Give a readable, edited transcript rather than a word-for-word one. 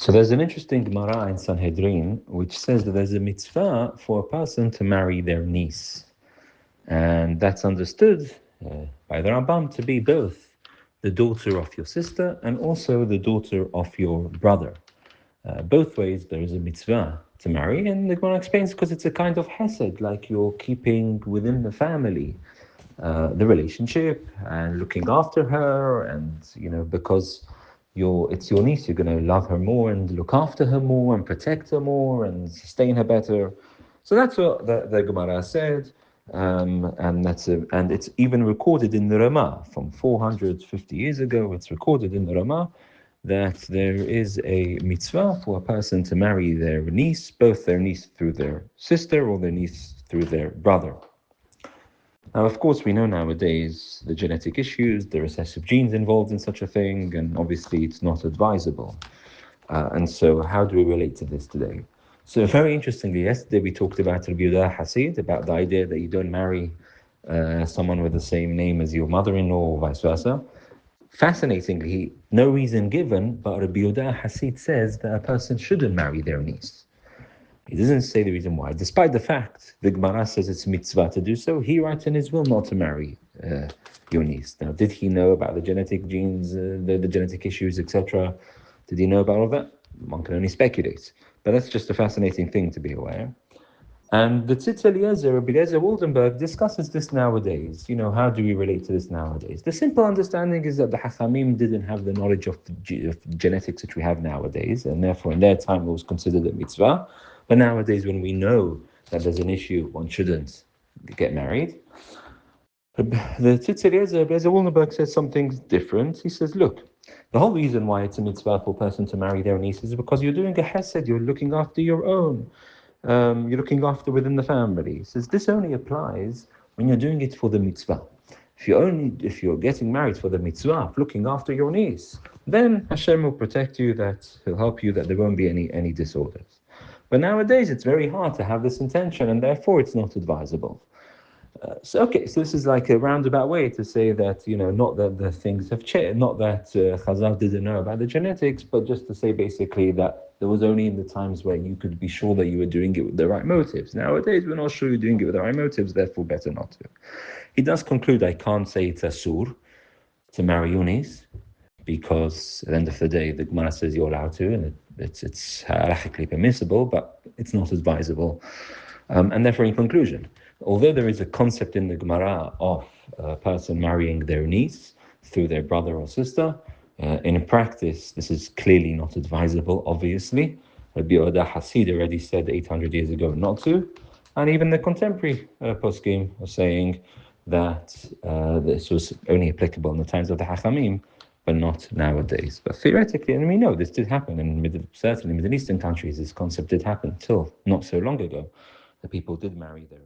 So there's an interesting Gemara in Sanhedrin which says that there's a mitzvah for a person to marry their niece. And that's understood by the Rambam to be both the daughter of your sister and also the daughter of your brother. Both ways there is a mitzvah to marry, and the Gemara explains because it's a kind of hesed, like you're keeping within the family the relationship and looking after her, and because it's your niece, you're going to love her more and look after her more and protect her more and sustain her better. So that's what the Gemara said, and it's even recorded in the Ramah from 450 years ago. It's recorded in the Ramah that there is a mitzvah for a person to marry their niece, both their niece through their sister or their niece through their brother. Now, of course, we know nowadays the genetic issues, the recessive genes involved in such a thing, and obviously it's not advisable. And so how do we relate to this today? So very interestingly, yesterday we talked about Rabbi Yehuda Hasid, about the idea that you don't marry someone with the same name as your mother-in-law or vice versa. Fascinatingly, no reason given, but Rabbi Yehuda Hasid says that a person shouldn't marry their niece. He doesn't say the reason why. Despite the fact the Gemara says it's mitzvah to do so, he writes in his will not to marry your niece. Now, did he know about the genetic genes, the genetic issues, etc.? Did he know about all of that? One can only speculate. But that's just a fascinating thing to be aware. And the Tzitz HaEzer, Rabbi Eliezer Waldenberg, discusses this nowadays. How do we relate to this nowadays? The simple understanding is that the Hachamim didn't have the knowledge of genetics which we have nowadays, and therefore in their time it was considered a mitzvah. But nowadays, when we know that there's an issue, one shouldn't get married. The Tzitz HaEzer, Rabbi Eliezer Waldenberg, says something different. He says, look, the whole reason why it's a mitzvah for a person to marry their niece is because you're doing a hesed, you're looking after your own. You're looking after within the family. He says this only applies when you're doing it for the mitzvah. If you're getting married for the mitzvah of looking after your niece, then Hashem will protect you, that He'll help you, that there won't be any disorders. But nowadays it's very hard to have this intention, and therefore it's not advisable. So this is like a roundabout way to say that, not that the things have changed, not that Chazal didn't know about the genetics, but just to say basically that there was only in the times where you could be sure that you were doing it with the right motives. Nowadays, we're not sure you're doing it with the right motives, therefore better not to. He does conclude, I can't say it's asur to marry Yunis, because at the end of the day, the Gemara says you're allowed to, and it's halachically permissible, but it's not advisable. And therefore, in conclusion, although there is a concept in the Gemara of a person marrying their niece through their brother or sister, in practice, this is clearly not advisable, obviously. Rabbi Yehuda Hasid already said 800 years ago not to, and even the contemporary poskim are saying that this was only applicable in the times of the Hachamim, but not nowadays. But theoretically, and we know this did happen, and certainly in Middle Eastern countries, this concept did happen till not so long ago, that people did marry their